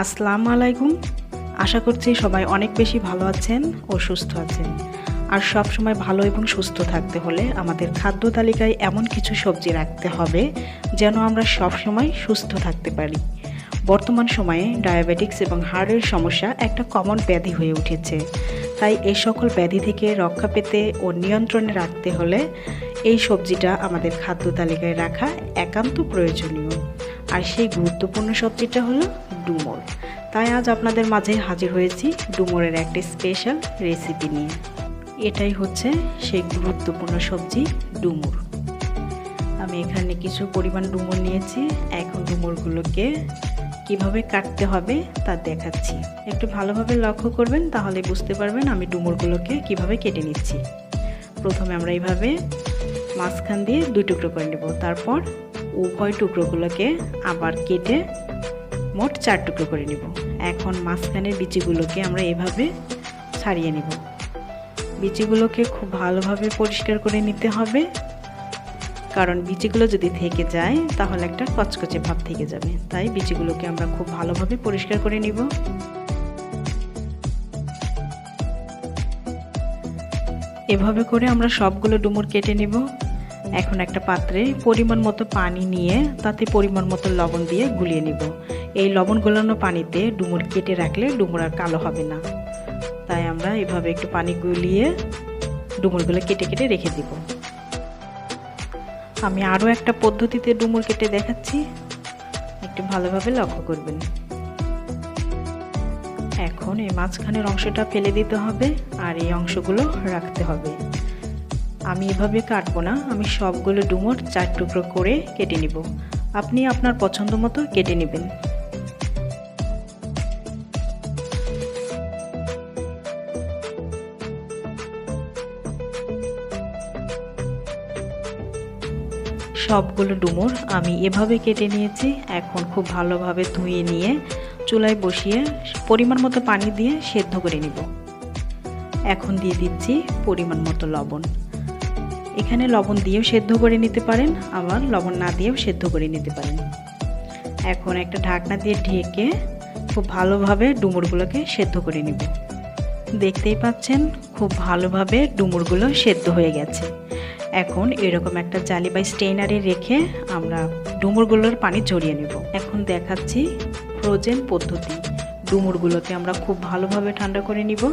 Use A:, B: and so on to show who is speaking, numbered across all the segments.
A: আসসালামু আলাইকুম। আশা করছি সবাই অনেক বেশি ভালো আছেন ও সুস্থ আছেন। আর সব সময় ভালো এবং সুস্থ থাকতে হলে আমাদের খাদ্য তালিকায় এমন কিছু সবজি রাখতে হবে যেন আমরা সব সময় সুস্থ থাকতে পারি। বর্তমান সময়ে ডায়াবেটিক্স এবং হার্টের সমস্যা একটা কমন ব্যাধি হয়ে উঠেছে। তাই এই সকল ব্যাধি থেকে রক্ষা পেতে ও নিয়ন্ত্রণে রাখতে হলে এই সবজিটা আমাদের খাদ্য তালিকায় রাখা একান্ত প্রয়োজনীয়। আর সেই গুরুত্বপূর্ণ সবজিটা হলো ডুমুর। তাই আজ আপনাদের মাঝে হাজির হয়েছি ডুমুরের একটি স্পেশাল রেসিপি নিয়ে। এটাই হচ্ছে সেই গুরুত্বপূর্ণ সবজি ডুমুর। আমি এখানে কিছু পরিমাণ ডুমুর নিয়েছি। এখন ডুমুরগুলোকে কিভাবে কাটতে হবে তা দেখাচ্ছি। একটু ভালোভাবে লক্ষ্য করবেন, তাহলে বুঝতে পারবেন আমি ডুমুরগুলোকে কিভাবে কেটে নিচ্ছি। প্রথমে আমরা এইভাবে মাঝখান দিয়ে দুই টুকরো করে নেব। তারপর উভয় টুকরোগুলোকে আবার কেটে মোট 4 টুকরো করে নেব। এখন মাঝখানের বিচিগুলোকে আমরা এভাবে ছাড়িয়ে নেব। বিচিগুলোকে খুব ভালোভাবে পরিষ্কার করে নিতে হবে, কারণ বিচিগুলো যদি থেকে যায় তাহলে একটা কচকচে ভাব থেকে যাবে। তাই বিচিগুলোকে আমরা খুব ভালোভাবে পরিষ্কার করে নিব। এভাবে করে আমরা সবগুলো ডুমুর কেটে নিব। এখন একটা পাত্রে পরিমাণ মতো পানি নিয়ে তাতে পরিমাণ মতো লবণ দিয়ে গুলিয়ে নিব। এই লবণ গোলানো পানিতে ডুমুর কেটে রাখলে ডুমুর আর কালো হবে না। তাই আমরা এভাবে একটু পানি গুলিয়ে ডুমুরগুলো কেটে কেটে রেখে দিব। আমি আরও একটা পদ্ধতিতে ডুমুর কেটে দেখাচ্ছি, একটু ভালোভাবে লক্ষ্য করবেন। এখন এই মাঝখানের অংশটা ফেলে দিতে হবে আর এই অংশগুলো রাখতে হবে। আমি এভাবে কাটবো না, আমি সবগুলো ডুমুর 4 টুকরো করে কেটে নিব। আপনি আপনার পছন্দ মতো কেটে নেবেন। সবগুলো ডুমুর আমি এভাবে কেটে নিয়েছি। এখন খুব ভালোভাবে ধুয়ে নিয়ে চুলায় বসিয়ে পরিমাণ মতো পানি দিয়ে সেদ্ধ করে নিব। এখন দিয়ে দিচ্ছি পরিমাণ মতো লবণ। এখানে লবণ দিয়েও সেদ্ধ করে নিতে পারেন, আবার লবণ না দিয়েও সেদ্ধ করে নিতে পারেন। এখন একটা ঢাকনা দিয়ে ঢেকে খুব ভালোভাবে ডুমুরগুলোকে সেদ্ধ করে নিব। দেখতেই পাচ্ছেন খুব ভালোভাবে ডুমুরগুলো সেদ্ধ হয়ে গেছে। এখন এরকম একটা জালি বা স্টেইনারে রেখে আমরা ডুমুরগুলোর পানি ঝরিয়ে নেব। এখন দেখাচ্ছি ফ্রোজেন পদ্ধতি। ডুমুরগুলোকে আমরা খুব ভালোভাবে ঠান্ডা করে নিব।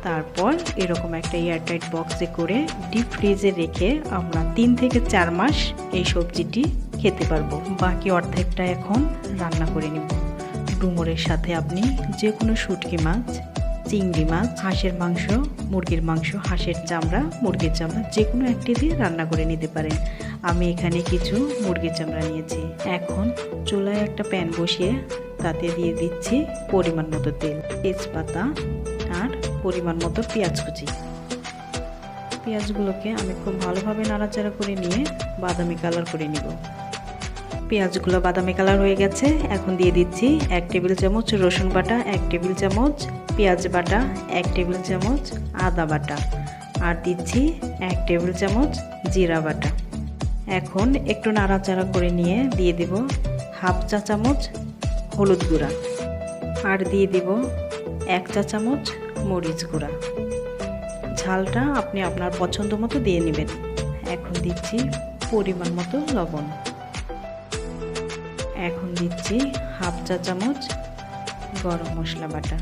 A: তারপর এরকম একটা এয়ারটাইট বক্সে করে ডিপ ফ্রিজে রেখে আমরা 3 থেকে 4 মাস এই সবজিটি খেতে পারবো। বাকি অর্ধেকটা এখন রান্না করে নিব। ডুমুরের সাথে আপনি যে কোনো শুটকি মাছ, চিংড়ি মাছ, হাঁসের মাংস, মুরগির মাংস, হাঁসের চামড়া, মুরগির চামড়া যে কোনো একটি দিয়ে রান্না করে নিতে পারেন। আমি এখানে কিছু মুরগির চামড়া নিয়েছি। এখন চুলায় একটা প্যান বসিয়ে তাতে দিয়ে দিচ্ছি পরিমাণ মতো তেল, তেজপাতা আর পরিমাণ মতো পেঁয়াজ কুচি। পেঁয়াজগুলোকে আমি খুব ভালোভাবে নাড়াচাড়া করে নিয়ে বাদামি কালার করে নিব। পেঁয়াজগুলো বাদামি কালার হয়ে গেছে। এখন দিয়ে দিচ্ছি 1 টেবিল চামচ রসুন বাটা, 1 টেবিল চামচ পেঁয়াজ বাটা, 1 টেবিল চামচ আদা বাটা, আর দিচ্ছি 1 টেবিল চামচ জিরা বাটা। এখন একটু নাড়াচাড়া করে নিয়ে দিয়ে দেব হাফ চা চামচ হলুদ গুঁড়া, আর দিয়ে দেব 1 চা চামচ মরিচ গুঁড়া। ঝালটা আপনি আপনার পছন্দ মতো দিয়ে নেবেন। এখন দিচ্ছি পরিমাণ মতো লবণ। এখন দিচ্ছি হাফ চা চামচ গরম মশলা বাটা।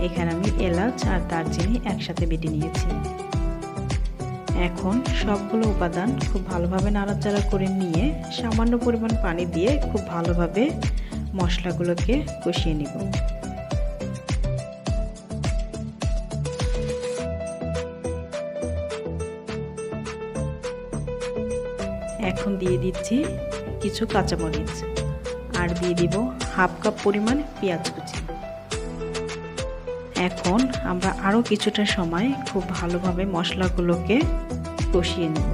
A: এখানে আমি এলাচ আর দারচিনি একসাথে বেটে নিয়েছি। এখন সবগুলো উপাদান খুব ভালোভাবে নাড়াচাড়া করে নিয়ে সামান্য পরিমাণ পানি দিয়ে খুব ভালোভাবে মশলাগুলোকে কষিয়ে নিব। এখন দিয়ে দিচ্ছি কিছু কাঁচামরিচ, আর দিয়ে দিব হাফ কাপ পরিমাণ পেঁয়াজ কুচি। এখন আমরা আরও কিছুটা সময় খুব ভালোভাবে মশলাগুলোকে কষিয়ে নেব।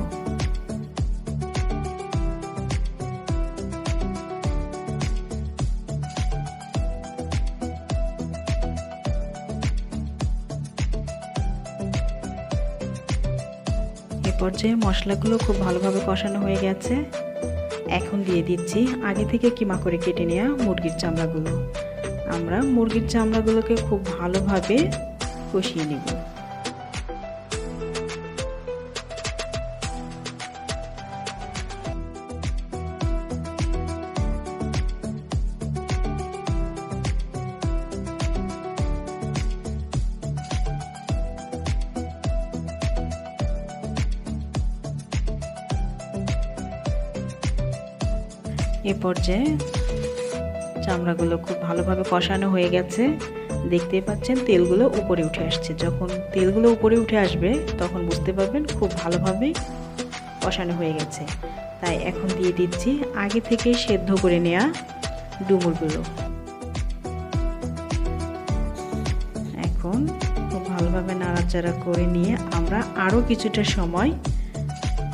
A: এ পর্যায়ে মশলাগুলো খুব ভালোভাবে কষানো হয়ে গেছে। এখন দিয়ে দিচ্ছি আগে থেকে কিমা করে কেটে নেওয়া মুরগির চামড়াগুলো। আমরা মুরগির চামড়াগুলোকে খুব ভালোভাবে কষিয়ে নিব। এ পর্যায়ে চামড়াগুলো খুব ভালোভাবে কষানো হয়ে গেছে। দেখতেই পাচ্ছেন তেলগুলো উপরে উঠে আসছে। যখন তেলগুলো উপরে উঠে আসবে তখন বুঝতে পারবেন খুব ভালোভাবে কষানো হয়ে গেছে। তাই এখন দিয়ে দিচ্ছি আগে থেকে সেদ্ধ করে নেওয়া ডুমুরগুলো। এখন খুব ভালোভাবে নাড়াচাড়া করে নিয়ে আমরা আরও কিছুটা সময়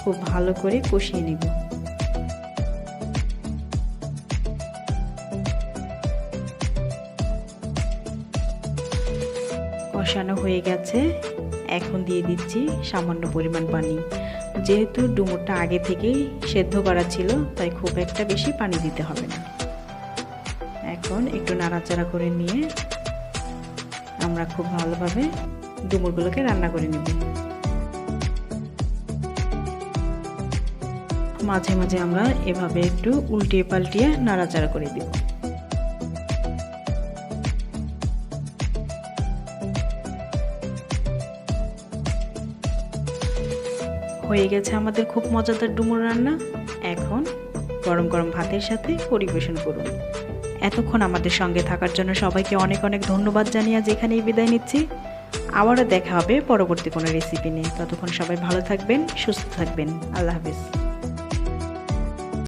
A: খুব ভালো করে কষিয়ে নিব। কষানো হয়ে গেছে, এখন দিয়ে দিচ্ছি সামান্য পরিমাণ পানি। যেহেতু ডুমুরটা আগে থেকেই সেদ্ধ করা ছিল তাই খুব একটা বেশি পানি দিতে হবে না। এখন একটু নাড়াচাড়া করে নিয়ে আমরা খুব ভালোভাবে ডুমুরগুলোকে রান্না করে নেব। মাঝে মাঝে আমরা এভাবে একটু উল্টিয়ে পাল্টিয়ে নাড়াচাড়া করে দিব। হয়ে গেছে আমাদের খুব মজাদার ডুমুর রান্না। এখন গরম গরম ভাতের সাথে পরিবেশন করুন। এতক্ষণ আমাদের সঙ্গে থাকার জন্য সবাইকে অনেক অনেক ধন্যবাদ জানিয়ে যেখানেই বিদায় নিচ্ছি। আবারও দেখা হবে পরবর্তী কোনো রেসিপি নিয়ে। ততক্ষণ সবাই ভালো থাকবেন, সুস্থ থাকবেন। আল্লাহ হাফেজ।